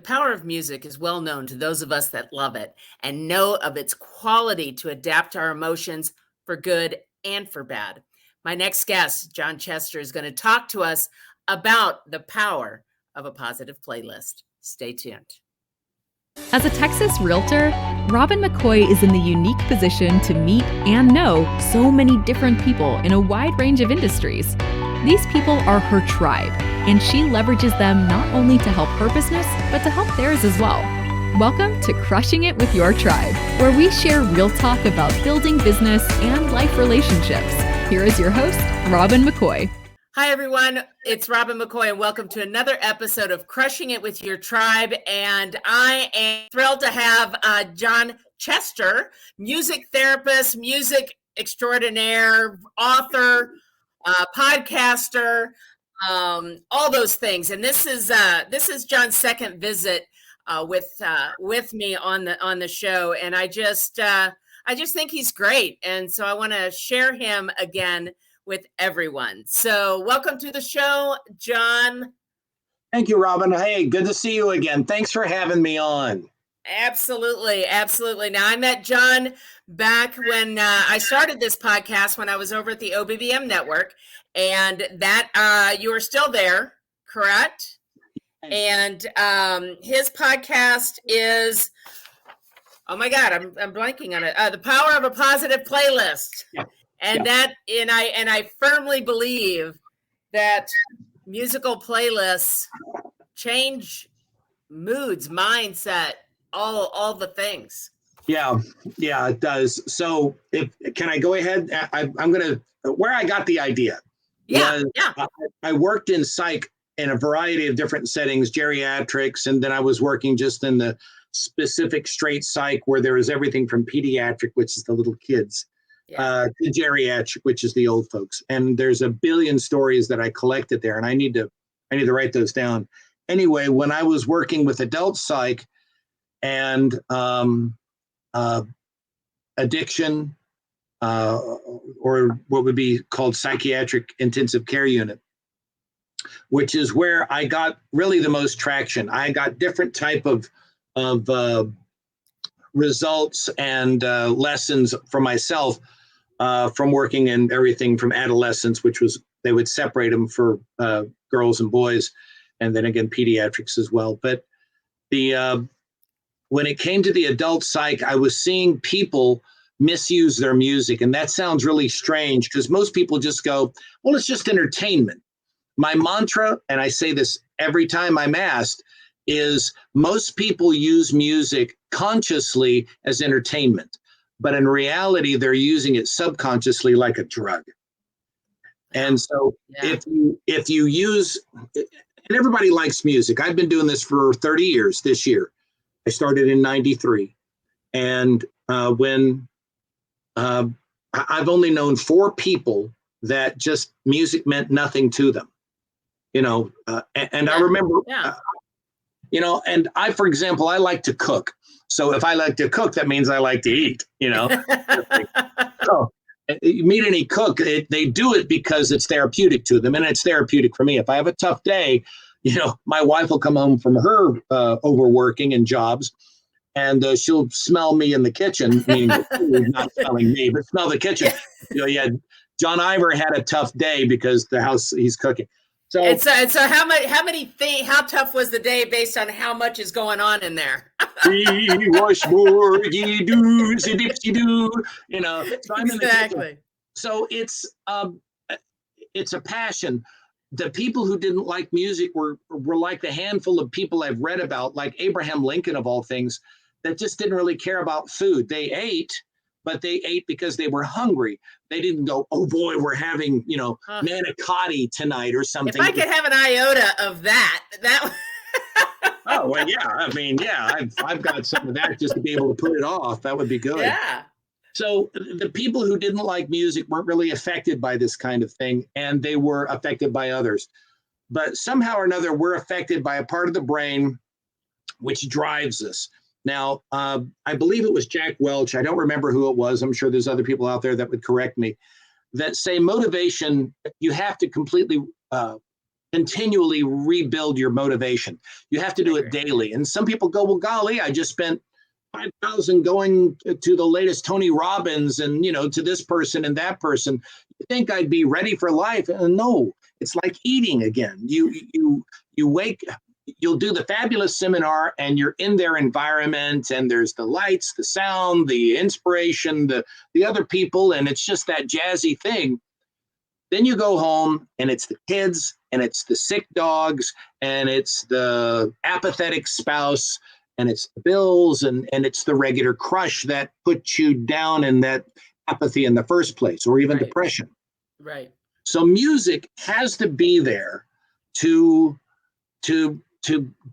power of music is well known to those of us that love it and know of its quality to adapt our emotions for good and for bad. My next guest, John Chester, is going to talk to us about the power of a positive playlist. Stay tuned. As a Texas realtor, Robin McCoy is in the unique position to meet and know so many different people in a wide range of industries. These people are her tribe, and she leverages them not only to help her business, but to help theirs as well. Welcome to Crushing It with Your Tribe, where we share real talk about building business and life relationships. Here is your host, Robin McCoy. Hi, everyone. It's Robin McCoy, and welcome to another episode of Crushing It with Your Tribe. And I am thrilled to have John Chester, music therapist, music extraordinaire, author, podcaster, all those things. And this is John's second visit with me on the show, and I just think he's great, and so I want to share him again with everyone. So welcome to the show, John. Thank you, Robin. Hey, good to see you again. Thanks for having me on. Absolutely. Now, I met John back when I started this podcast when I was over at the OBBM network, and that you were still there, correct? And his podcast is, oh my God, I'm blanking on it. The Power of a Positive Playlist. Yeah. And I firmly believe that musical playlists change moods, mindset, all the things. Yeah, it does. So can I go ahead? I'm going to, where I got the idea. Yeah. I worked in psych in a variety of different settings, geriatrics, and then I was working just in the specific straight psych where there is everything from pediatric, which is the little kids, to geriatric, which is the old folks. And there's a billion stories that I collected there, and I need to write those down. Anyway, when I was working with adult psych and addiction, or what would be called psychiatric intensive care unit, which is where I got really the most traction. I got different type of results and lessons for myself from working in everything from adolescence, which was, they would separate them for girls and boys, and then again pediatrics as well. But when it came to the adult psych, I was seeing people misuse their music, and that sounds really strange because most people just go, well, it's just entertainment. My mantra, and I say this every time I'm asked, is most people use music consciously as entertainment, but in reality, they're using it subconsciously like a drug. And so if you use, and everybody likes music. I've been doing this for 30 years this year. I started in 93. And when I've only known 4 people that just music meant nothing to them. I remember, and I, for example, I like to cook. So if I like to cook, that means I like to eat, So you meet any cook, they do it because it's therapeutic to them, and it's therapeutic for me. If I have a tough day, my wife will come home from her overworking and jobs, and she'll smell me in the kitchen, meaning the food, not smelling me, but smell the kitchen. John Ivor had a tough day because the house he's cooking. So how tough was the day based on how much is going on in there? So I'm exactly. So it's a passion. The people who didn't like music were like the handful of people I've read about, like Abraham Lincoln of all things, that just didn't really care about food. They ate, but they ate because they were hungry. They didn't go, oh boy, we're having, manicotti tonight or something. If I could have an iota of that. Oh, well, yeah. I mean, I've got some of that just to be able to put it off. That would be good. Yeah. So the people who didn't like music weren't really affected by this kind of thing, and they were affected by others. But somehow or another, we're affected by a part of the brain which drives us. Now, I believe it was Jack Welch. I don't remember who it was. I'm sure there's other people out there that would correct me, that say motivation, you have to completely continually rebuild your motivation. You have to do it daily. And some people go, well, golly, I just spent 5,000 going to the latest Tony Robbins and, to this person and that person. You think I'd be ready for life? No, it's like eating again. You wake, you'll do the fabulous seminar and you're in their environment and there's the lights, the sound, the inspiration, the other people, and it's just that jazzy thing. Then you go home and it's the kids and it's the sick dogs and it's the apathetic spouse and it's the bills and it's the regular crush that puts you down in that apathy in the first place, or even depression. Right. So music has to be there to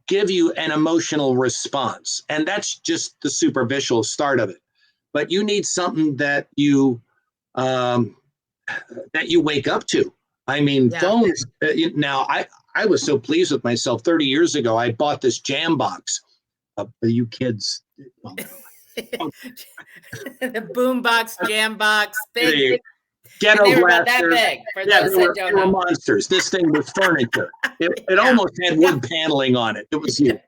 give you an emotional response. And that's just the superficial start of it. But you need something that you wake up to. I mean, phones. Now, I was so pleased with myself 30 years ago. I bought this jam box. You kids. The boom box, jam box, big. Ghetto they were blaster. about that big. For those that don't they were know. monsters. This thing was furniture. It almost had wood paneling on it. It was huge.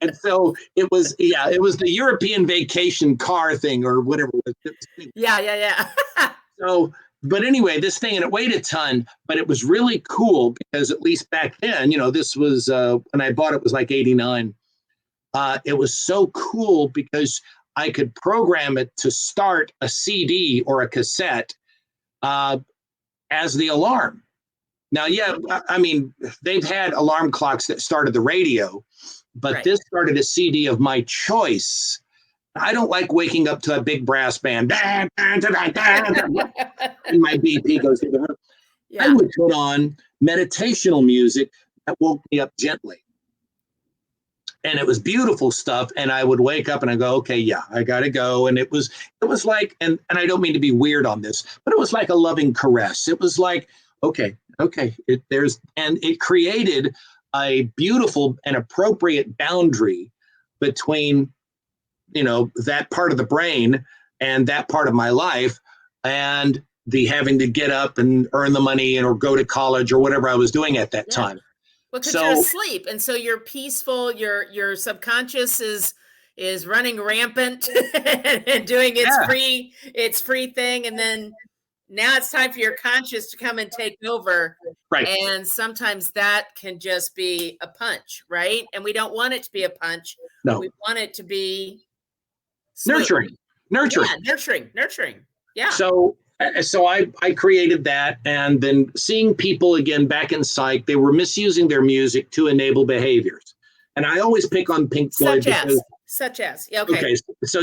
And so it was the European vacation car thing or whatever it was. Yeah. So, but anyway, this thing, and it weighed a ton, but it was really cool because at least back then, this was, when I bought it was like 89. It was so cool because I could program it to start a CD or a cassette as the alarm. Now, I mean, they've had alarm clocks that started the radio, but this started a CD of my choice. I don't like waking up to a big brass band. And my BP goes through the roof. I would put on meditational music that woke me up gently. And it was beautiful stuff. And I would wake up and I go, okay, I got to go. And it was like, and I don't mean to be weird on this, but it was like a loving caress. It was like, okay. It created a beautiful and appropriate boundary between, that part of the brain and that part of my life and the having to get up and earn the money or go to college or whatever I was doing at that time. Well, because you're asleep, and so you're peaceful. Your subconscious is running rampant and doing its free thing, and then now it's time for your conscious to come and take over. Right. And sometimes that can just be a punch, right? And we don't want it to be a punch. No, we want it to be nurturing. Yeah, nurturing. Yeah. So I created that, and then seeing people again back in psych, they were misusing their music to enable behaviors. And I always pick on Pink Floyd. Such as. Yeah, okay. So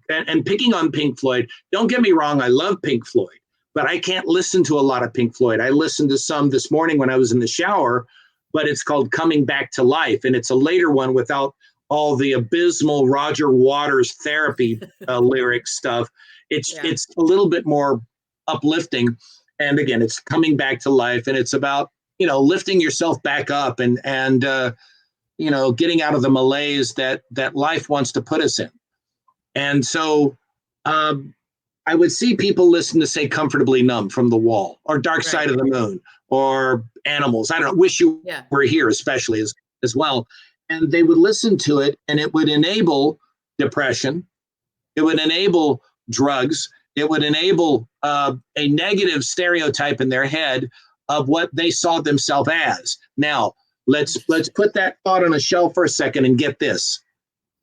and picking on Pink Floyd, don't get me wrong, I love Pink Floyd, but I can't listen to a lot of Pink Floyd. I listened to some this morning when I was in the shower, but it's called Coming Back to Life. And it's a later one without all the abysmal Roger Waters therapy lyric stuff. It's a little bit more uplifting. And again, it's coming back to life. And it's about, lifting yourself back up and getting out of the malaise that life wants to put us in. And so I would see people listen to, say, Comfortably Numb from The Wall or Dark Side of the Moon or Animals. I don't know, Wish You Were Here, especially as well. And they would listen to it and it would enable depression. It would enable drugs. It would enable a negative stereotype in their head of what they saw themselves as. Now, let's put that thought on a shelf for a second and get this.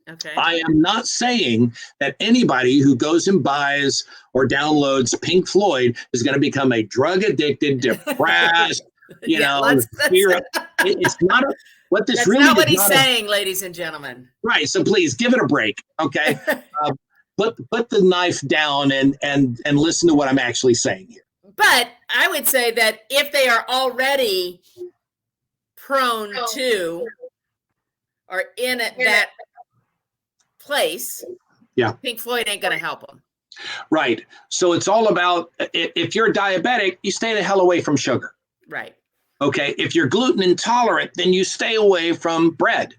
Okay. I am not saying that anybody who goes and buys or downloads Pink Floyd is going to become a drug addicted, depressed, it's not what this That's really not what is he's saying, ladies and gentlemen. Right. So please give it a break. Okay. Put the knife down and listen to what I'm actually saying here. But I would say that if they are already prone to or in that place, Pink Floyd ain't going to help them. Right. So it's all about, if you're diabetic, you stay the hell away from sugar. Right. Okay. If you're gluten intolerant, then you stay away from bread.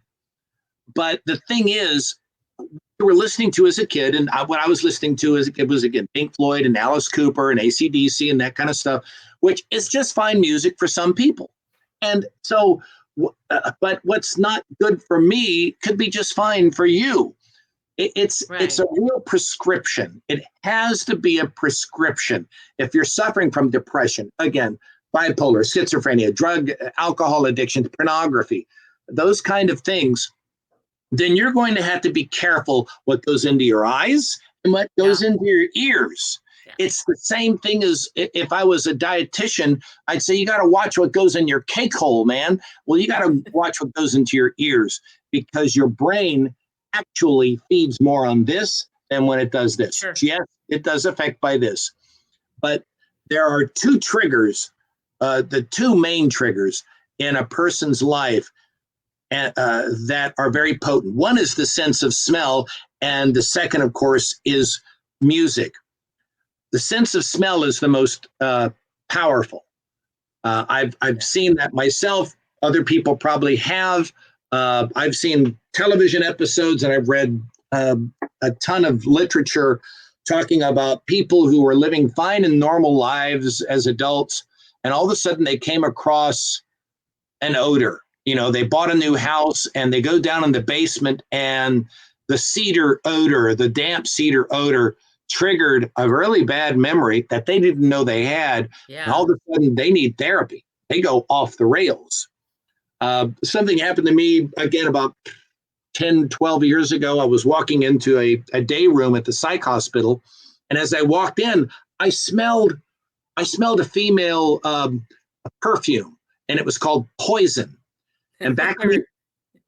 But the thing is, we were listening to as a kid, and what I was listening to as a kid was, again, Pink Floyd and Alice Cooper and AC/DC and that kind of stuff, which is just fine music for some people. And so, but what's not good for me could be just fine for you. It's a real prescription. It has to be a prescription. If you're suffering from depression, again, bipolar, schizophrenia, drug, alcohol addiction, pornography, those kind of things, then you're going to have to be careful what goes into your eyes and what goes into your ears. Yeah. It's the same thing as if I was a dietitian, I'd say you got to watch what goes in your cake hole, man. Well, you got to watch what goes into your ears, because your brain actually feeds more on this than when it does this. Sure. Yes, it does affect by this. But there are two triggers, the two main triggers in a person's life that are very potent. One is the sense of smell, and the second, of course, is music. The sense of smell is the most powerful. I've seen that myself. Other people probably have. I've seen television episodes, and I've read a ton of literature talking about people who were living fine and normal lives as adults, and all of a sudden they came across an odor. You know, they bought a new house and they go down in the basement, and the cedar odor, the damp cedar odor, triggered a really bad memory that they didn't know they had. Yeah. And all of a sudden they need therapy. They go off the rails. Something happened to me again about 10, 12 years ago. I was walking into a day room at the psych hospital. And as I walked in, I smelled a female perfume, and it was called Poison. And back in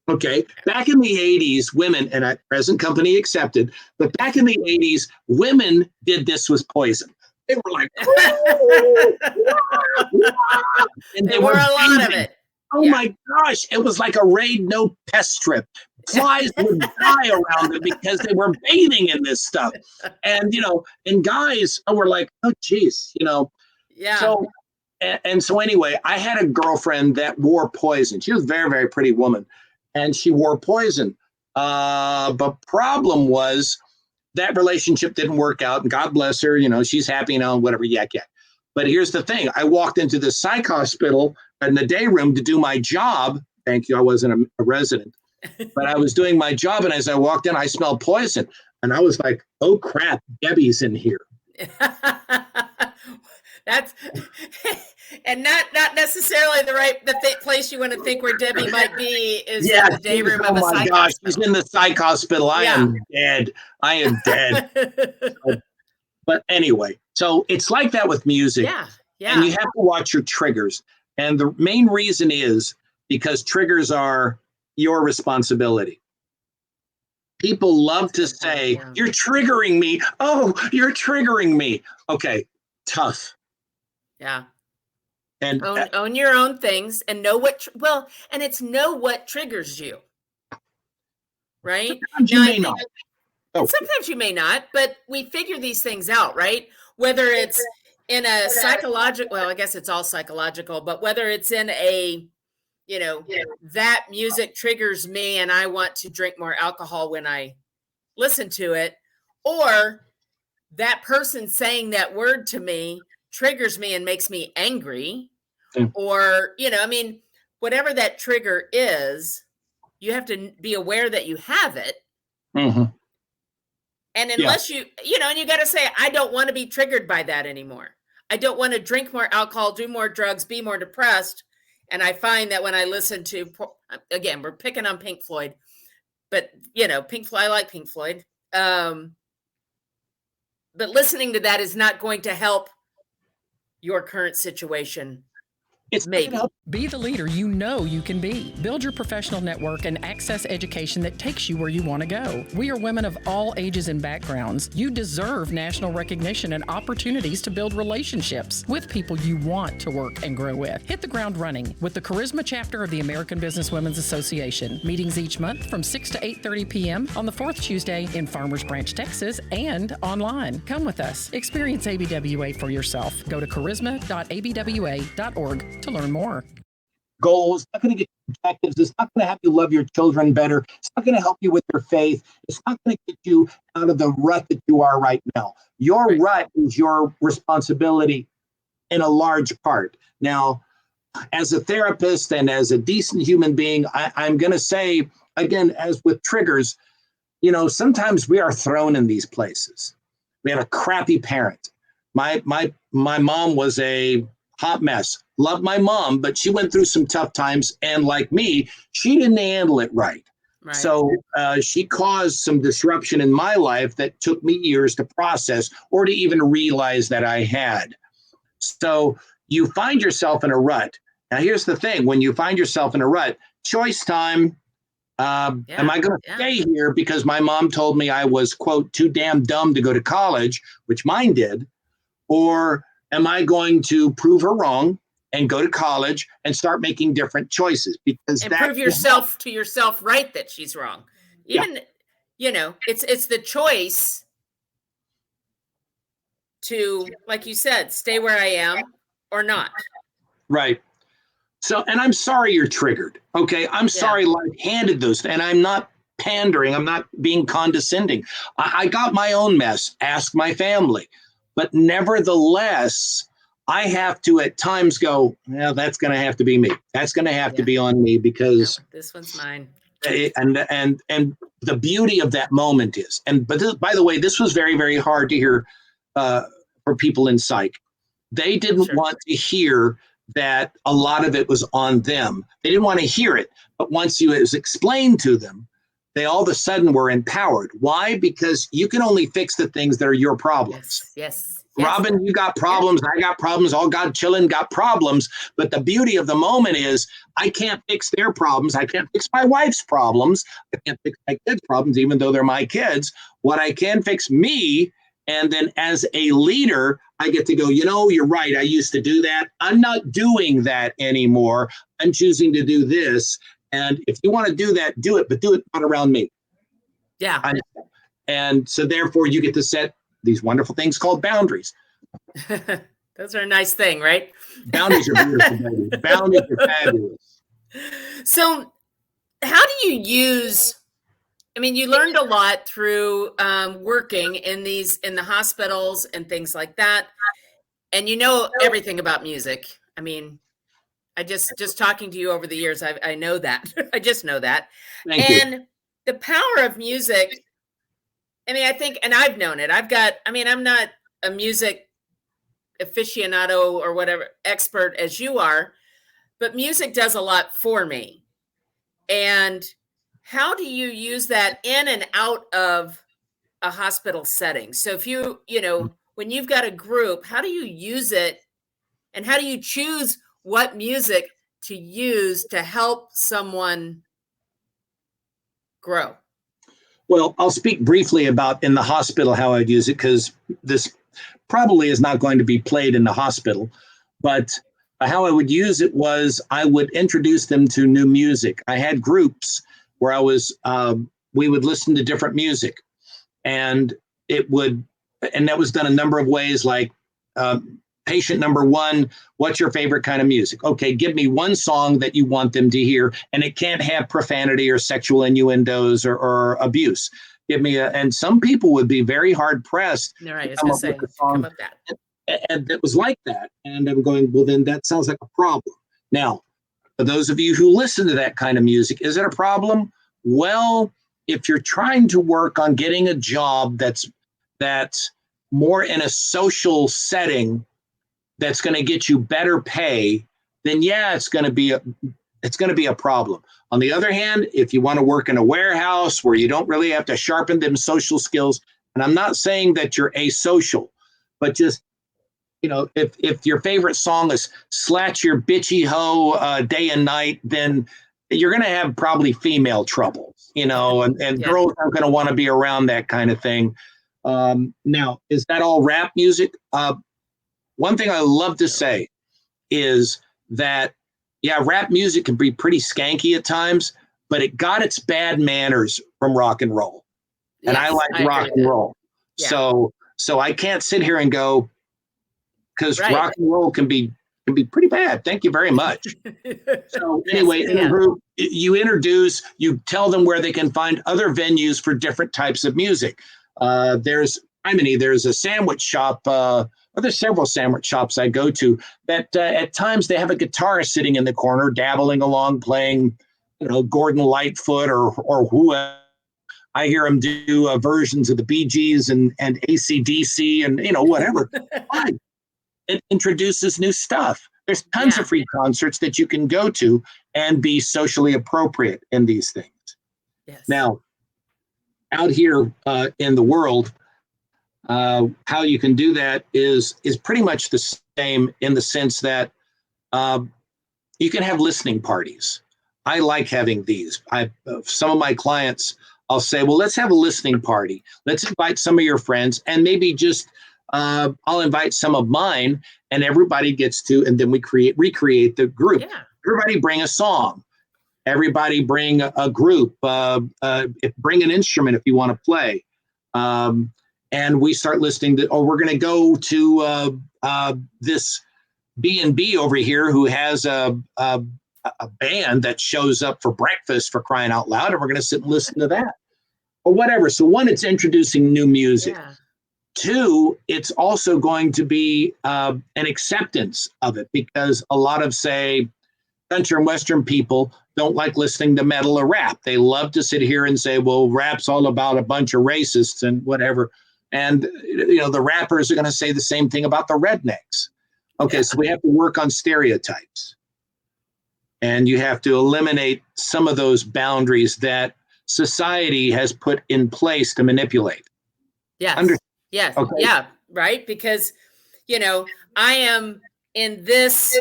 the 80s, women, and present company accepted, but back in the 80s, women did this with Poison. They were like, oh, and there were a lot of it. Oh my gosh, it was like a Raid No Pest strip. Flies would die around it because they were bathing in this stuff. And, and guys were like, oh, geez, Yeah. So anyway, I had a girlfriend that wore Poison. She was a very, very pretty woman, and she wore Poison. But problem was that relationship didn't work out, and God bless her. She's happy now, whatever, yak. But here's the thing. I walked into the psych hospital in the day room to do my job. Thank you. I wasn't a resident, but I was doing my job. And as I walked in, I smelled Poison. And I was like, oh, crap, Debbie's in here. That's and not necessarily the place you want to think where Debbie might be is in the day room of a psych hospital. She's in the psych hospital. I am dead. But anyway, so it's like that with music. Yeah. And you have to watch your triggers. And the main reason is because triggers are your responsibility. People love to say, you're triggering me. Oh, you're triggering me. Okay, tough. Yeah. And own your own things and know and it's know what triggers you. Right? Sometimes you may not. Sometimes you may not, but we figure these things out, right? Whether it's in a psychological, I guess it's all psychological, but whether it's in a, that music triggers me and I want to drink more alcohol when I listen to it, or that person saying that word to me triggers me and makes me angry, or, whatever that trigger is, you have to be aware that you have it. Mm-hmm. And unless and you got to say, I don't want to be triggered by that anymore. I don't want to drink more alcohol, do more drugs, be more depressed. And I find that when I listen to, again, we're picking on Pink Floyd, but Pink Floyd, I like Pink Floyd. But listening to that is not going to help your current situation. It's maybe. Be the leader you know you can be. Build your professional network and access education that takes you where you want to go. We are women of all ages and backgrounds. You deserve national recognition and opportunities to build relationships with people you want to work and grow with. Hit the ground running with the Charisma chapter of the American Business Women's Association. Meetings each month from 6 to 8:30 p.m. on the fourth Tuesday in Farmers Branch, Texas, and online. Come with us. Experience ABWA for yourself. Go to charisma.abwa.org to learn more. Goals, it's not going to get you objectives. It's not going to help you love your children better. It's not going to help you with your faith. It's not going to get you out of the rut that you are right now. Your rut is your responsibility in a large part. Now, as a therapist and as a decent human being, I'm going to say, again, as with triggers, sometimes we are thrown in these places. We had a crappy parent. My mom was a hot mess. Love my mom, but she went through some tough times. And like me, she didn't handle it right. Right. So she caused some disruption in my life that took me years to process or to even realize that I had. So you find yourself in a rut. Now, here's the thing. When you find yourself in a rut, choice time. Am I going to stay here because my mom told me I was, quote, too damn dumb to go to college, which mine did? Or am I going to prove her wrong and go to college and start making different choices? Because prove yourself to yourself right that she's wrong. Even, it's the choice to, like you said, stay where I am or not. Right. So, and I'm sorry you're triggered. Okay. I'm sorry life handed those, and I'm not pandering. I'm not being condescending. I got my own mess. Ask my family. But nevertheless, I have to at times go, well, that's going to have to be me. That's going to have to be on me because this one's mine. And the beauty of that moment is, but by the way, this was very, very hard to hear for people in psych. They didn't want to hear that a lot of it was on them. They didn't want to hear it. But once it was explained to them, they all of a sudden were empowered. Why? Because you can only fix the things that are your problems. Yes. Robin, you got problems. I got problems. All God chillin' got problems. But the beauty of the moment is I can't fix their problems. I can't fix my wife's problems. I can't fix my kids' problems, even though they're my kids. What I can fix me. And then as a leader, I get to go, you're right. I used to do that. I'm not doing that anymore. I'm choosing to do this. And if you want to do that, do it, but do it not around me. Yeah. And so therefore you get to set these wonderful things called boundaries. Those are a nice thing, right? Boundaries are beautiful, baby. Boundaries are fabulous. So how do you use, you learned a lot through working in the hospitals and things like that. And you know everything about music. I just talking to you over the years, I know that. I just know that. Thank you. The power of music, I think, and I've known it. I'm not a music aficionado or whatever expert as you are, but music does a lot for me. And how do you use that in and out of a hospital setting? So if when you've got a group, how do you use it, and how do you choose what music to use to help someone grow? Well, I'll speak briefly about in the hospital how I'd use it, because this probably is not going to be played in the hospital. But how I would use it was I would introduce them to new music. I had groups where we would listen to different music, and that was done a number of ways, like patient number one, what's your favorite kind of music? Okay, give me one song that you want them to hear, and it can't have profanity or sexual innuendos or abuse. Give me and some people would be very hard pressed to come up with a song and it was like that. And I'm going, well, then that sounds like a problem. Now, for those of you who listen to that kind of music, is it a problem? Well, if you're trying to work on getting a job that's more in a social setting, that's going to get you better pay, then it's going to be a problem. On the other hand, if you want to work in a warehouse where you don't really have to sharpen them social skills, and I'm not saying that you're asocial, but just, if your favorite song is Slat Your Bitchy Hoe Day and Night, then you're going to have probably female troubles, and girls aren't going to want to be around that kind of thing. Now, is that all rap music? One thing I love to say is that, rap music can be pretty skanky at times, but it got its bad manners from rock and roll. And I like rock and roll. Yeah. So I can't sit here and go, because rock and roll can be pretty bad. Thank you very much. So anyway, in the group, you tell them where they can find other venues for different types of music. There's Harmony, there's a sandwich shop, or there's several sandwich shops I go to that at times they have a guitarist sitting in the corner, dabbling along, playing, Gordon Lightfoot or whoever. I hear him do versions of the Bee Gees and AC/DC and whatever. Fine. It introduces new stuff. There's tons of free concerts that you can go to and be socially appropriate in these things. Yes. Now, out here in the world, how you can do that is pretty much the same in the sense that you can have listening parties. I like having these. Some of my clients, I'll say, well, let's have a listening party. Let's invite some of your friends, and maybe just I'll invite some of mine, and everybody gets to, and then we recreate the group. Yeah. Everybody bring a song. Everybody bring a group. Bring an instrument if you want to play. And we start listening to, we're going to go to this B&B over here who has a band that shows up for breakfast, for crying out loud, and we're going to sit and listen to that or whatever. So one, it's introducing new music. Yeah. Two, it's also going to be an acceptance of it, because a lot of, say, country and Western people don't like listening to metal or rap. They love to sit here and say, well, rap's all about a bunch of racists and whatever. And, the rappers are going to say the same thing about the rednecks. Okay, so we have to work on stereotypes. And you have to eliminate some of those boundaries that society has put in place to manipulate. Yes. Yes. Okay. Yeah. Right. Because, I am in this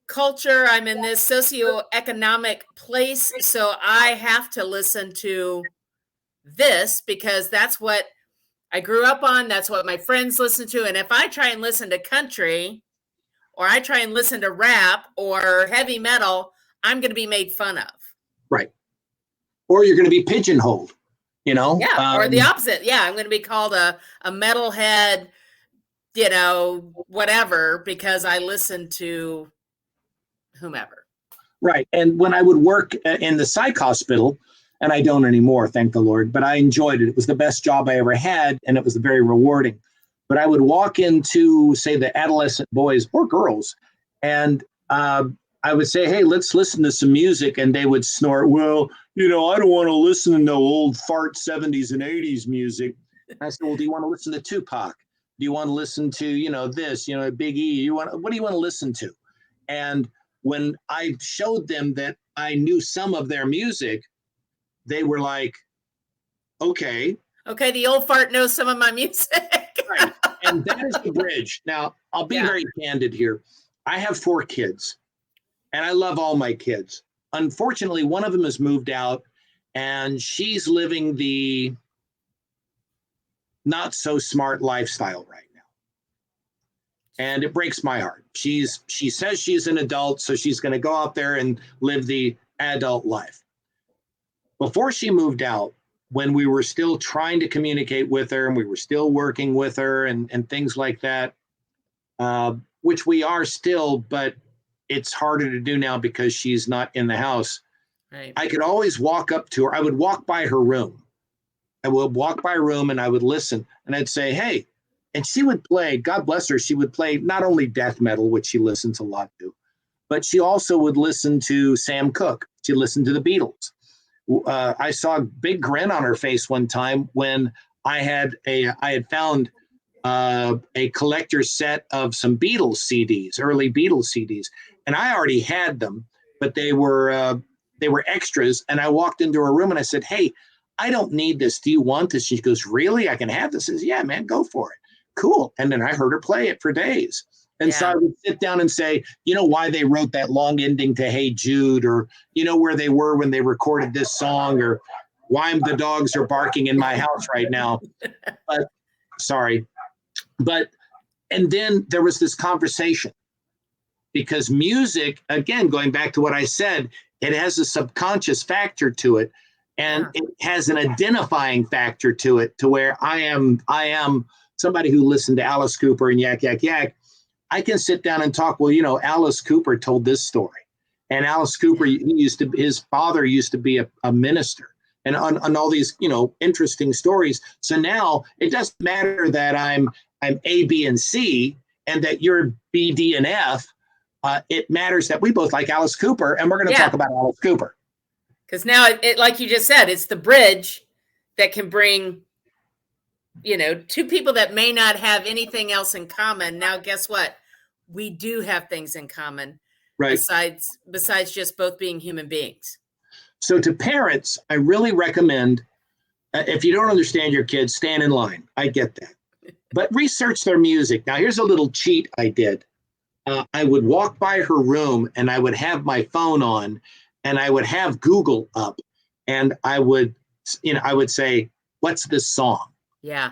culture, I'm in this socioeconomic place. So I have to listen to this because that's what I grew up on. That's what my friends listen to. And if I try and listen to country, or I try and listen to rap or heavy metal, I'm going to be made fun of. Right. Or you're going to be pigeonholed, Yeah. Or the opposite. Yeah. I'm going to be called a metalhead, whatever, because I listen to whomever. Right. And when I would work in the psych hospital, and I don't anymore, thank the Lord, but I enjoyed it. It was the best job I ever had, and it was very rewarding. But I would walk into, say, the adolescent boys or girls, and I would say, hey, let's listen to some music. And they would snort, well, I don't want to listen to no old fart 70s and 80s music. And I said, well, do you want to listen to Tupac? Do you want to listen to, this, Big E? What do you want to listen to? And when I showed them that I knew some of their music, they were like, okay. Okay, the old fart knows some of my music. Right. And that is the bridge. Now, I'll be very candid here. I have 4 kids, and I love all my kids. Unfortunately, one of them has moved out, and she's living the not so smart lifestyle right now. And it breaks my heart. She says she's an adult, so she's going to go out there and live the adult life. Before she moved out, when we were still trying to communicate with her and we were still working with her and things like that, which we are still, but it's harder to do now because she's not in the house. Right. I could always walk up to her. I would walk by her room. I would walk by her room and I would listen, and I'd say, hey, and she would play, God bless her, she would play not only death metal, which she listens a lot to, but she also would listen to Sam Cooke. She listened to the Beatles. I saw a big grin on her face one time when I had found a collector's set of some Beatles CDs, early Beatles CDs, and I already had them, but they were extras. And I walked into her room and I said, hey, I don't need this. Do you want this? She goes, really? I can have this? I says, yeah, man, go for it. Cool. And then I heard her play it for days. And so I would sit down and say, why they wrote that long ending to Hey Jude, or, where they were when they recorded this song, or why the dogs are barking in my house right now. But sorry. And then there was this conversation, because music, again, going back to what I said, it has a subconscious factor to it. And it has an identifying factor to it, to where I am somebody who listened to Alice Cooper and Yak, Yak, Yak. I can sit down and talk, well, Alice Cooper told this story. And Alice Cooper, his father used to be a minister. and on all these, interesting stories. So now it doesn't matter that I'm A, B, and C, and that you're B, D, and F. It matters that we both like Alice Cooper, and we're going to talk about Alice Cooper. Because now, it, like you just said, it's the bridge that can bring, two people that may not have anything else in common. Now, guess what? We do have things in common, right? Besides just both being human beings. So to parents, I really recommend, if you don't understand your kids, stand in line. I get that. But research their music. Now, here's a little cheat I did. I would walk by her room and I would have my phone on and I would have Google up and I would say, what's this song? Yeah.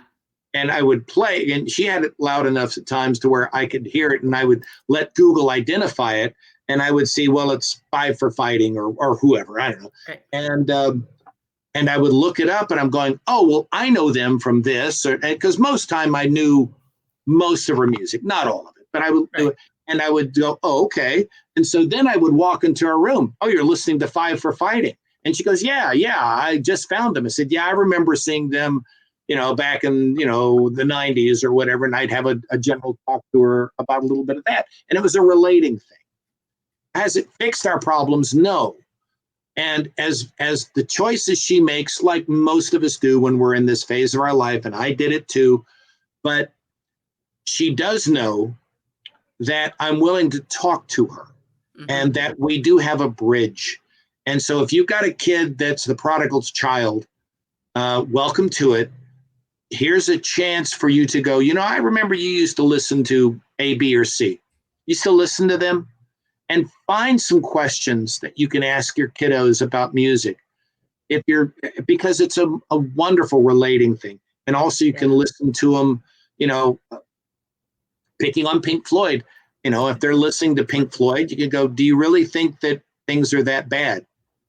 And I would play, and she had it loud enough at times to where I could hear it, and I would let Google identify it, and I would see, well, it's Five for Fighting or whoever, I don't know. Right. And I would look it up, and I'm going, oh, well, I know them from this, because most time I knew most of her music, not all of it, but I would do it, and I would go, oh, okay. And so then I would walk into her room. Oh, you're listening to Five for Fighting. And she goes, yeah, I just found them. I said, yeah, I remember seeing them, back in, the 90s or whatever. And I'd have a general talk to her about a little bit of that. And it was a relating thing. Has it fixed our problems? No. And as the choices she makes, like most of us do when we're in this phase of our life, and I did it too, but she does know that I'm willing to talk to her and that we do have a bridge. And so if you've got a kid that's the prodigal's child, welcome to it. Here's a chance for you to go, I remember you used to listen to A, B, or C. You still listen to them? And find some questions that you can ask your kiddos about music. Because it's a wonderful relating thing. And also you can listen to them, picking on Pink Floyd. If they're listening to Pink Floyd, you can go, do you really think that things are that bad?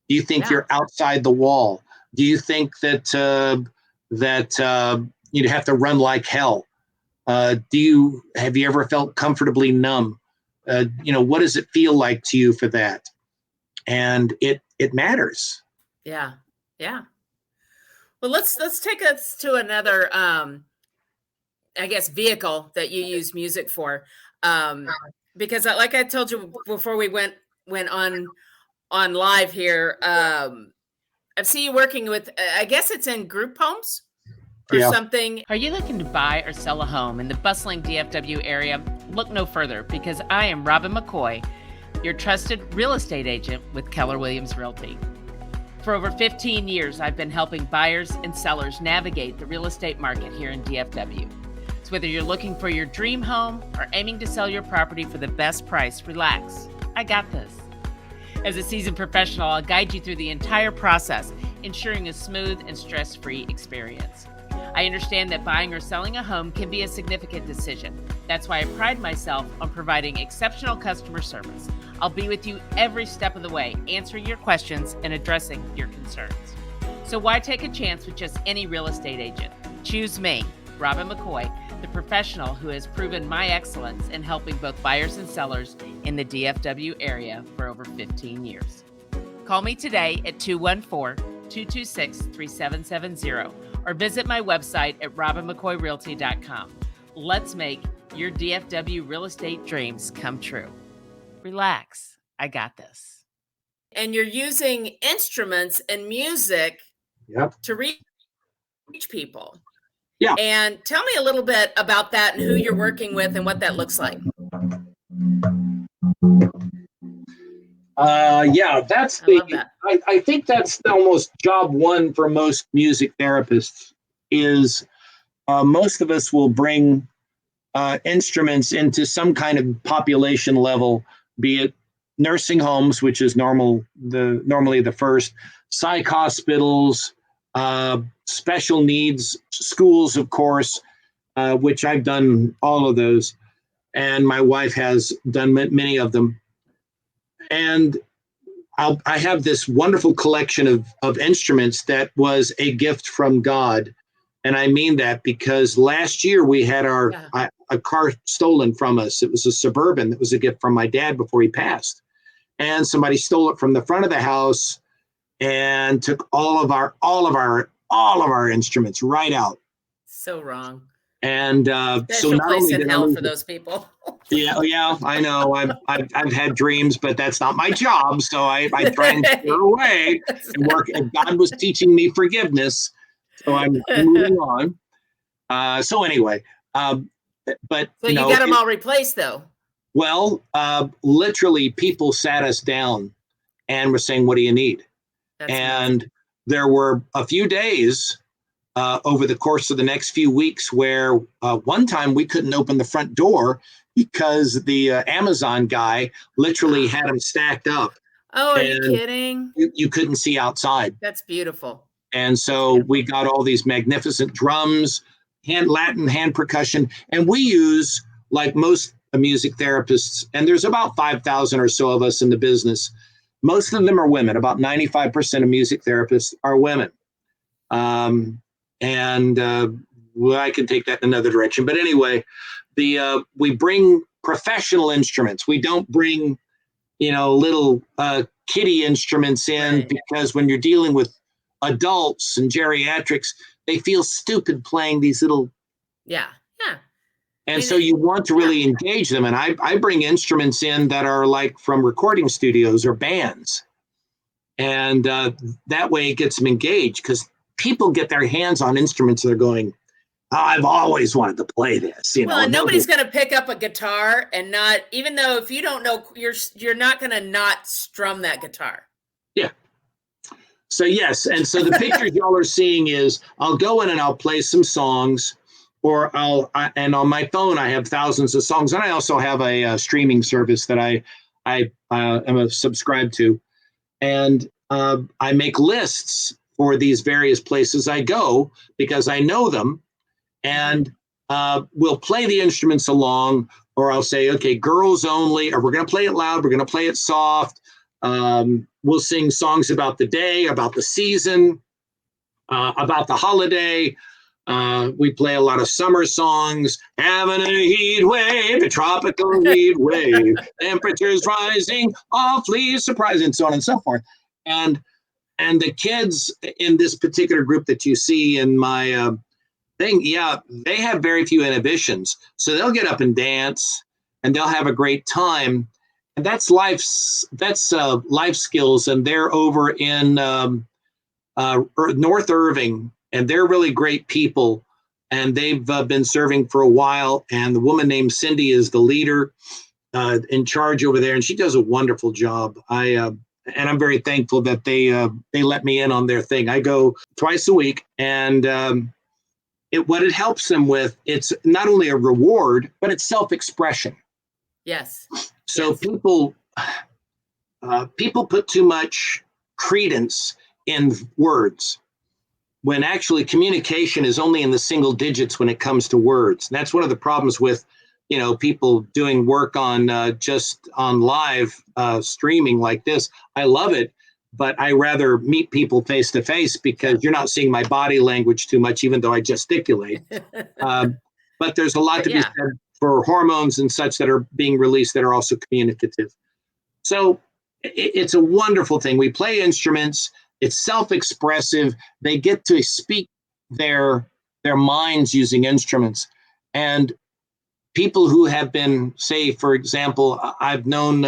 Do you think you're outside the wall? Do you think that you'd have to run like hell? Have you ever felt comfortably numb? What does it feel like to you for that? And it matters. Yeah. Yeah. Well, let's take us to another, I guess, vehicle that you use music for. Because like I told you before we went on live here, I've seen you working with, I guess it's in group homes or something. Are you looking to buy or sell a home in the bustling DFW area? Look no further, because I am Robin McCoy, your trusted real estate agent with Keller Williams Realty. For over 15 years, I've been helping buyers and sellers navigate the real estate market here in DFW. So whether you're looking for your dream home or aiming to sell your property for the best price, relax. I got this. As a seasoned professional, I'll guide you through the entire process, ensuring a smooth and stress-free experience. I understand that buying or selling a home can be a significant decision. That's why I pride myself on providing exceptional customer service. I'll be with you every step of the way, answering your questions and addressing your concerns. So why take a chance with just any real estate agent? Choose me, Robin McCoy, the professional who has proven my excellence in helping both buyers and sellers in the DFW area for over 15 years. Call me today at 214-226-3770 or visit my website at robinmccoyrealty.com. Let's make your DFW real estate dreams come true. Relax. I got this. And you're using instruments and music to reach people. Yeah. And tell me a little bit about that and who you're working with and what that looks like. That's I think that's almost job one for most music therapists is most of us will bring instruments into some kind of population level, be it nursing homes, which is normally the first, psych hospitals, special needs schools, of course, which I've done all of those, and my wife has done many of them. And I have this wonderful collection of instruments that was a gift from God. And I mean that because last year we had a car stolen from us. It was a Suburban that was a gift from my dad before he passed. And somebody stole it from the front of the house and took all of our instruments right out. So wrong. And so Special not place only in did I hell lose for those people. yeah, I know. I've had dreams, but that's not my job. So I try and steer away and work. And God was teaching me forgiveness, so I'm moving on. So anyway, but So you got them all replaced, though. well, literally, people sat us down and were saying, "What do you need?" That's And amazing. there were a few days over the course of the next few weeks where one time we couldn't open the front door because the Amazon guy literally had them stacked up, Oh, are you and kidding? you couldn't see outside. That's beautiful. And so we got all these magnificent drums, Latin hand percussion, and we use, like most music therapists, and there's about 5,000 or so of us in the business. Most of them are women. About 95% of music therapists are women. And well, I can take that in another direction. But anyway, we bring professional instruments. We don't bring, little kiddie instruments in, Right. because when you're dealing with adults and geriatrics, they feel stupid playing these little. Yeah. Yeah. And so you want to really engage them. And I bring instruments in that are like from recording studios or bands. And that way it gets them engaged, because people get their hands on instruments. They're going, oh, I've always wanted to play this. Well, and nobody's going to pick up a guitar and not, even though if you don't know, you're not going to not strum that guitar. Yeah. So yes, and so the pictures y'all are seeing is I'll go in and I'll play some songs, or and on my phone I have thousands of songs, and I also have a streaming service that I am subscribed to, and I make lists for these various places I go because I know them, and we'll play the instruments along, or I'll say, okay, girls only, or we're going to play it loud, we're going to play it soft. We'll sing songs about the day, about the season, about the holiday. We play a lot of summer songs, having a heat wave, a tropical heat wave, temperatures rising, awfully surprising, so on and so forth. And the kids in this particular group that you see in my thing, they have very few inhibitions. So they'll get up and dance, and they'll have a great time. And that's life skills. And they're over in North Irving, and they're really great people. And they've been serving for a while. And the woman named Cindy is the leader in charge over there, and she does a wonderful job. And I'm very thankful that they let me in on their thing. I go twice a week, and what it helps them with, it's not only a reward, but it's self-expression. Yes. So people put too much credence in words, when actually communication is only in the single digits when it comes to words. And that's one of the problems with, people doing work on just on live streaming like this. I love it, but I rather meet people face to face, because you're not seeing my body language too much, even though I gesticulate. But there's a lot to be said for hormones and such that are being released that are also communicative. So it's a wonderful thing. We play instruments. It's self-expressive. They get to speak their minds using instruments. And people who have been, say, for example, I've known,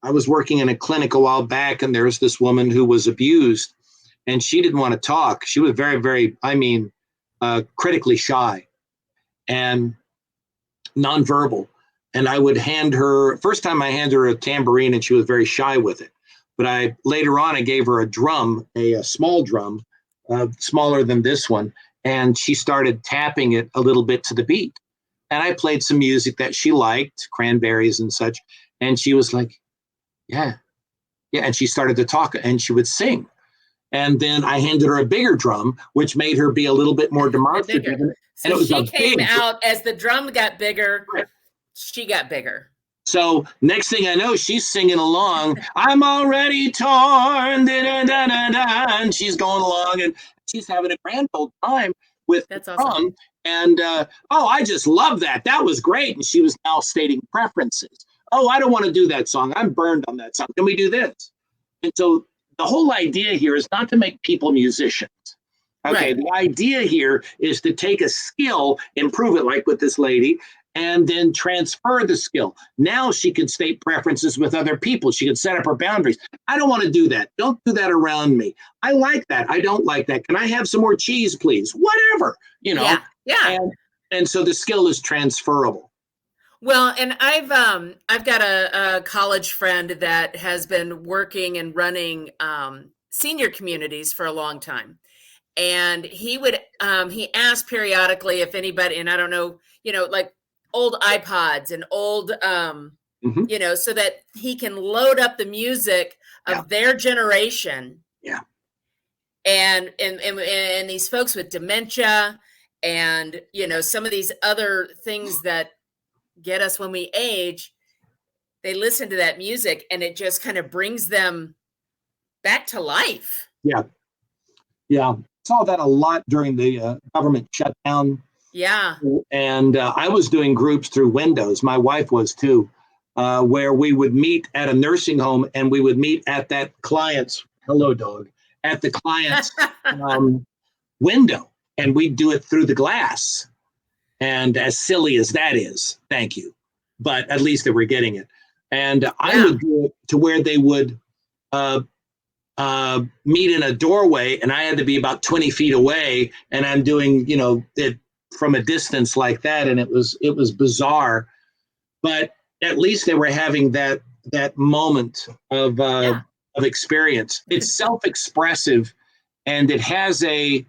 I was working in a clinic a while back, and there was this woman who was abused, and she didn't want to talk. She was very, very, critically shy and nonverbal. And I would first time I handed her a tambourine, and she was very shy with it. But later on, I gave her a drum, a small drum, smaller than this one, and she started tapping it a little bit to the beat. And I played some music that she liked, Cranberries and such, and she was like, yeah. And she started to talk, and she would sing. And then I handed her a bigger drum, which made her be a little bit more demonstrative. So she came out as the drum got bigger, she got bigger. So next thing I know, she's singing along. I'm already torn, and she's going along, and she's having a grand old time with the drum. Awesome. And I just love that. That was great. And she was now stating preferences. Oh, I don't want to do that song. I'm burned on that song. Can we do this? And so the whole idea here is not to make people musicians. Okay, Right. the idea here is to take a skill, improve it, like with this lady, and then transfer the skill. Now she can state preferences with other people. She can set up her boundaries. I don't want to do that. Don't do that around me. I like that. I don't like that. Can I have some more cheese, please? Whatever, you know. Yeah. Yeah. And so the skill is transferable. Well, and I've got a college friend that has been working and running senior communities for a long time. And he asked periodically if anybody, and I don't know, like old iPods and old so that he can load up the music of their generation. Yeah. And these folks with dementia and some of these other things that get us when we age, they listen to that music and it just kind of brings them back to life. Yeah. Yeah. Saw that a lot during the government shutdown. Yeah. And I was doing groups through Windows. My wife was too, where we would meet at a nursing home and we would meet at that client's, hello dog, at the client's window. And we'd do it through the glass. And as silly as that is, thank you. But at least they were getting it. And I would do it to where they would meet in a doorway, and I had to be about 20 feet away, and I'm doing, it from a distance like that, and it was bizarre. But at least they were having that moment of experience. It's self-expressive, and it has a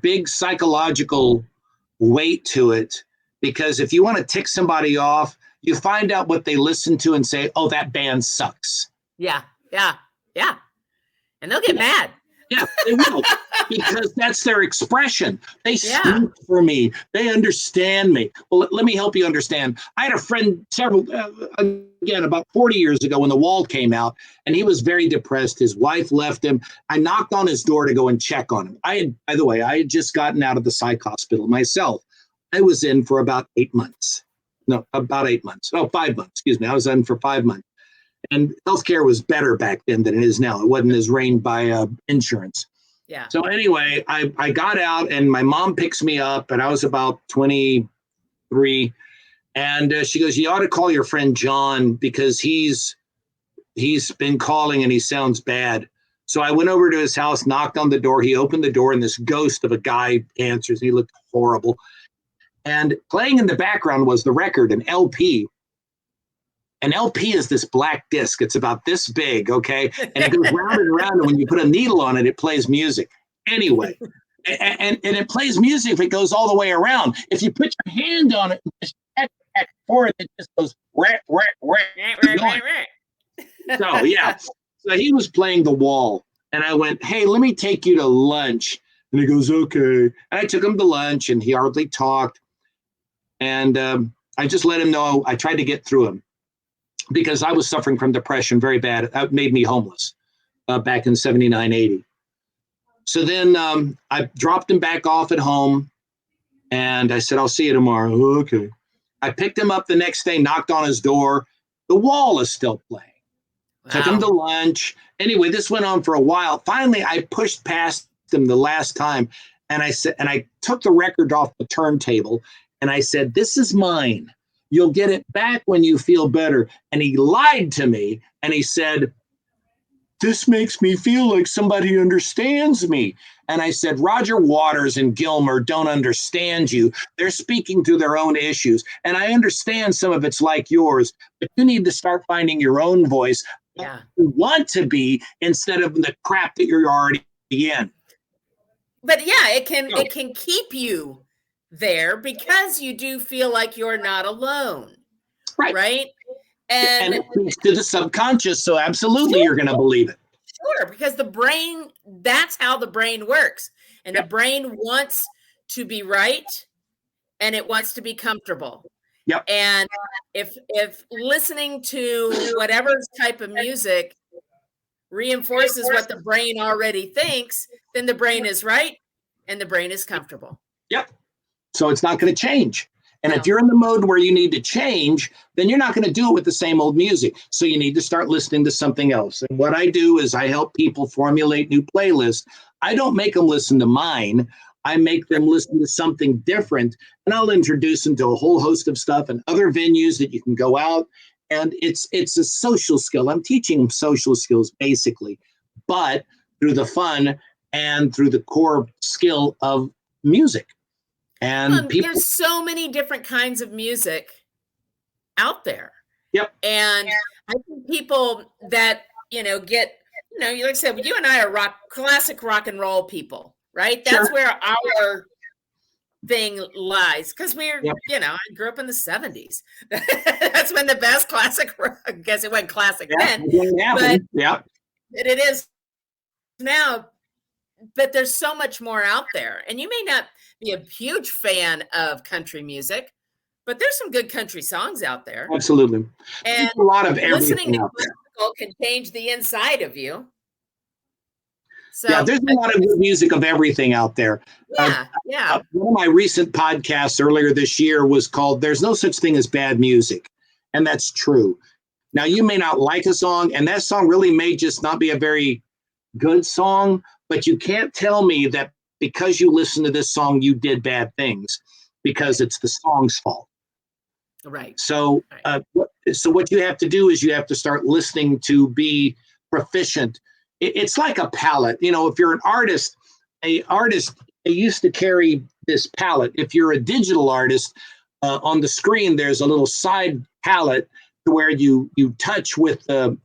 big psychological weight to it, because if you want to tick somebody off, you find out what they listen to and say, oh, that band sucks. Yeah. And they'll get mad. Yeah, they will, because that's their expression. They speak for me. They understand me. Well, let me help you understand. I had a friend about 40 years ago when the wall came out, and he was very depressed. His wife left him. I knocked on his door to go and check on him. By the way, I had just gotten out of the psych hospital myself. I was in for about 8 months. No, about 8 months. Oh, 5 months. Excuse me. I was in for 5 months. And healthcare was better back then than it is now. It wasn't as reigned by insurance. Yeah. So anyway, I got out, and my mom picks me up, and I was about 23. And she goes, you ought to call your friend John, because he's been calling and he sounds bad. So I went over to his house, knocked on the door. He opened the door, and this ghost of a guy answers. He looked horrible. And playing in the background was the record, an LP. An LP is this black disc. It's about this big, okay? And it goes round and round, and when you put a needle on it, it plays music. Anyway, and it plays music if it goes all the way around. If you put your hand on it and just back forth, it just goes right. So, yeah. So he was playing The Wall, and I went, hey, let me take you to lunch. And he goes, okay. And I took him to lunch, and he hardly talked. And I just let him know I tried to get through him, because I was suffering from depression very bad. That made me homeless back in 79, 80. So then I dropped him back off at home, and I said, I'll see you tomorrow. Oh, okay. I picked him up the next day, knocked on his door. The Wall is still playing. Wow. Took him to lunch. Anyway, this went on for a while. Finally, I pushed past him the last time, and I said, and I took the record off the turntable, and I said, this is mine. You'll get it back when you feel better. And he lied to me, and he said, this makes me feel like somebody understands me. And I said, Roger Waters and Gilmer don't understand you. They're speaking to their own issues. And I understand some of it's like yours, but you need to start finding your own voice. Yeah. You want to be, instead of the crap that you're already in. But yeah, it can keep you there, because you do feel like you're not alone. Right. And it speaks to the subconscious. So absolutely, you're going to believe it. Sure. Because the brain, that's how the brain works. And the brain wants to be right, and it wants to be comfortable. Yep. And if listening to whatever type of music reinforces what the brain already thinks, then the brain is right and the brain is comfortable. Yep. So it's not going to change. And if you're in the mode where you need to change, then you're not going to do it with the same old music. So you need to start listening to something else. And what I do is I help people formulate new playlists. I don't make them listen to mine. I make them listen to something different, and I'll introduce them to a whole host of stuff and other venues that you can go out. And it's a social skill. I'm teaching them social skills basically, but through the fun and through the core skill of music. And there's so many different kinds of music out there. Yep. And I think people that, get, like I said, you and I are classic rock and roll people, right? That's Sure. where our thing lies. Because we're, I grew up in the 70s. That's when the best classic rock, I guess it went classic then. But it is now. But there's so much more out there. And you may not be a huge fan of country music, but there's some good country songs out there. Absolutely. And there's a lot of listening to out there. classical can change the inside of you. So there's a lot of good music of everything out there. Yeah. One of my recent podcasts earlier this year was called "There's No Such Thing as Bad Music," and that's true. Now, you may not like a song, and that song really may just not be a very good song, but you can't tell me that because you listen to this song, you did bad things, because it's the song's fault. Right. So, so what you have to do is you have to start listening to be proficient. It's like a palette. If you're an artist, they used to carry this palette. If you're a digital artist, on the screen, there's a little side palette to where you touch with the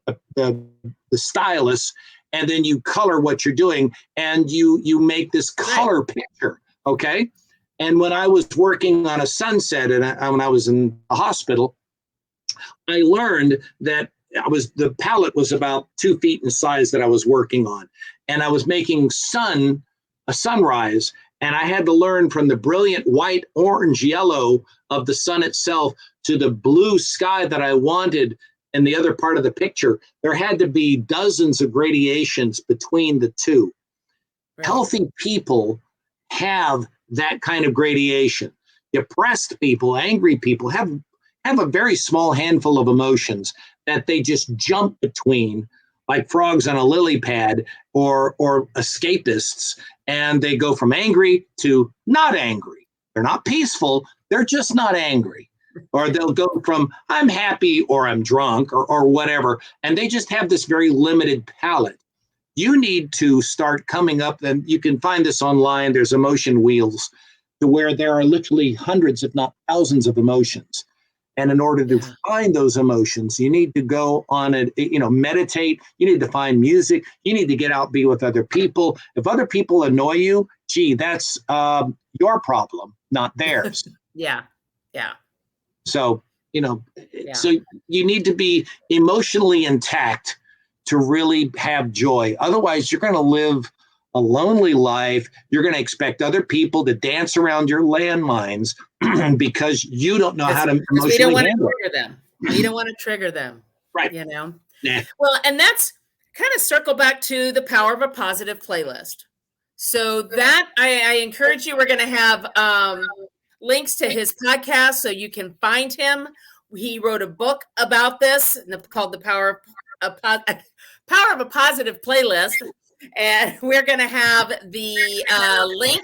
stylus, and then you color what you're doing, and you make this color picture, okay? And when I was working on a sunset, and when I was in a hospital, I learned that the palette was about 2 feet in size that I was working on, and I was making a sunrise, and I had to learn from the brilliant white, orange, yellow of the sun itself to the blue sky that I wanted in the other part of the picture. There had to be dozens of gradations between the two. Right. Healthy people have that kind of gradation. Depressed people, angry people have a very small handful of emotions that they just jump between, like frogs on a lily pad, or escapists, and they go from angry to not angry. They're not peaceful, they're just not angry. Or they'll go from I'm happy or I'm drunk or whatever, and they just have this very limited palette. You need to start coming up, and you can find this online. There's emotion wheels, to where there are literally hundreds, if not thousands, of emotions. And in order to find those emotions, you need to go on it, meditate. You need to find music. You need to get out, be with other people. If other people annoy you, that's your problem, not theirs. Yeah. So, so you need to be emotionally intact to really have joy. Otherwise, you're going to live a lonely life. You're going to expect other people to dance around your landmines because you don't know how to emotionally handle it. You don't want to trigger them. Right. Nah. Well, and that's kind of circle back to the power of a positive playlist. So that I encourage you, we're going to have links to his podcast so you can find him. He wrote a book about this called The Power of a Positive Playlist. And we're going to have the link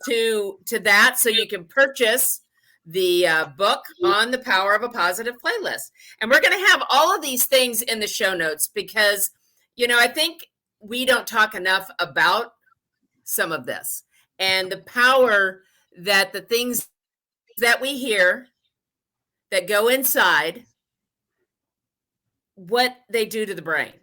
to that so you can purchase the book on the power of a positive playlist. And we're going to have all of these things in the show notes because, I think we don't talk enough about some of this and the power that the things that we hear that go inside, what they do to the brain.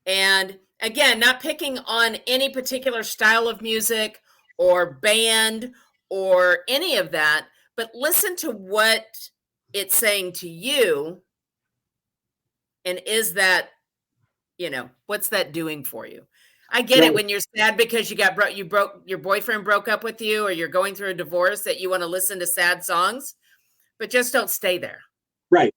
And again, not picking on any particular style of music or band or any of that, but listen to what it's saying to you. And is that, what's that doing for you? I get it when you're sad because your boyfriend broke up with you, or you're going through a divorce, that you want to listen to sad songs, but just don't stay there. Right.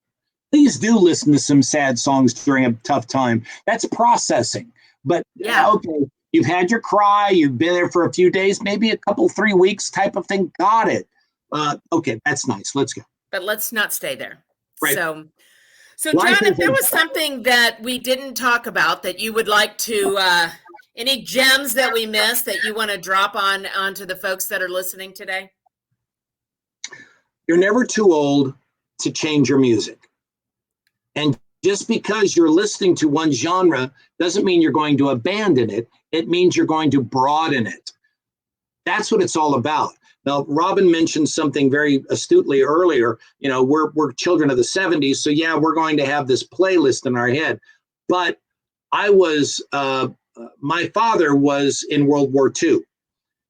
Please do listen to some sad songs during a tough time. That's processing. But okay, you've had your cry, you've been there for a few days, maybe a couple, 3 weeks type of thing. Got it. Okay, that's nice. Let's go. But let's not stay there. Right. So John, if there was something that we didn't talk about that you would like to, any gems that we missed that you want to drop onto the folks that are listening today? You're never too old to change your music. And just because you're listening to one genre doesn't mean you're going to abandon it. It means you're going to broaden it. That's what it's all about. Now, Robin mentioned something very astutely earlier. You know, we're children of the 70s. So, yeah, we're going to have this playlist in our head. But my father was in World War II.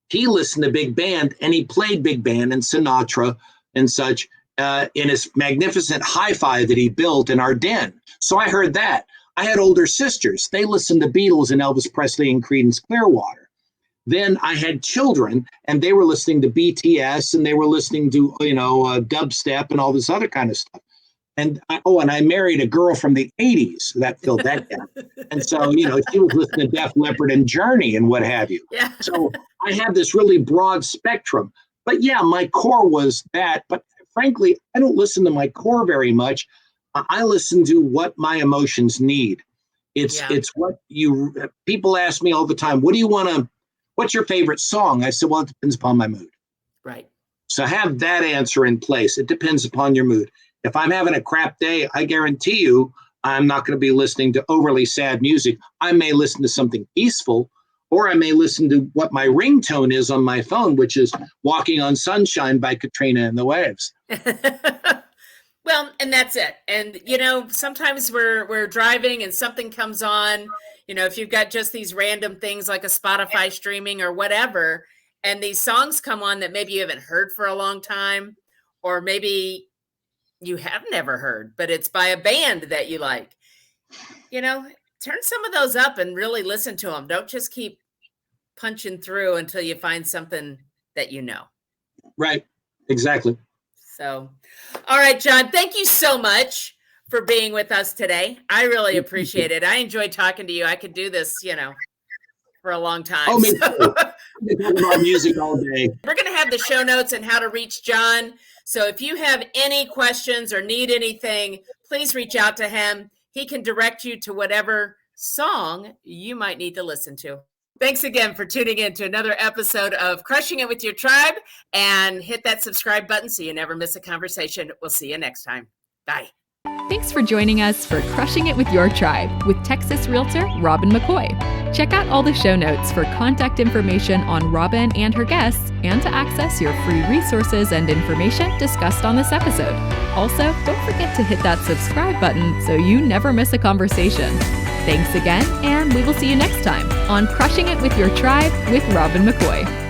He listened to big band, and he played big band and Sinatra and such in his magnificent hi-fi that he built in our den. So I heard that. I had older sisters. They listened to Beatles and Elvis Presley and Creedence Clearwater. Then I had children, and they were listening to BTS, and they were listening to, dubstep and all this other kind of stuff. And I married a girl from the 80s that filled that gap. And so, she was listening to Def Leppard and Journey and what have you. Yeah. So I had this really broad spectrum. But yeah, my core was that. But frankly, I don't listen to my core very much. I listen to what my emotions need. It's what people ask me all the time, what's your favorite song? I said, well, it depends upon my mood. Right. So have that answer in place. It depends upon your mood. If I'm having a crap day, I guarantee you I'm not going to be listening to overly sad music. I may listen to something peaceful, or I may listen to what my ringtone is on my phone, which is Walking on Sunshine by Katrina and the Waves. Well, and that's it. And, sometimes we're driving and something comes on, if you've got just these random things like a Spotify streaming or whatever, and these songs come on that maybe you haven't heard for a long time, or maybe you have never heard, but it's by a band that you like, turn some of those up and really listen to them. Don't just keep punching through until you find something that you know. Right. Exactly. So, all right, John, thank you so much for being with us today. I really appreciate it. I enjoyed talking to you. I could do this, for a long time. Oh, me too. I've been talking about music all day. We're going to have the show notes and how to reach John. So if you have any questions or need anything, please reach out to him. He can direct you to whatever song you might need to listen to. Thanks again for tuning in to another episode of Crushing It with Your Tribe, and hit that subscribe button so you never miss a conversation. We'll see you next time. Bye. Thanks for joining us for Crushing It with Your Tribe with Texas Realtor Robin McCoy. Check out all the show notes for contact information on Robin and her guests, and to access your free resources and information discussed on this episode. Also, don't forget to hit that subscribe button so you never miss a conversation. Thanks again, and we will see you next time on Crushing It with Your Tribe with Robin McCoy.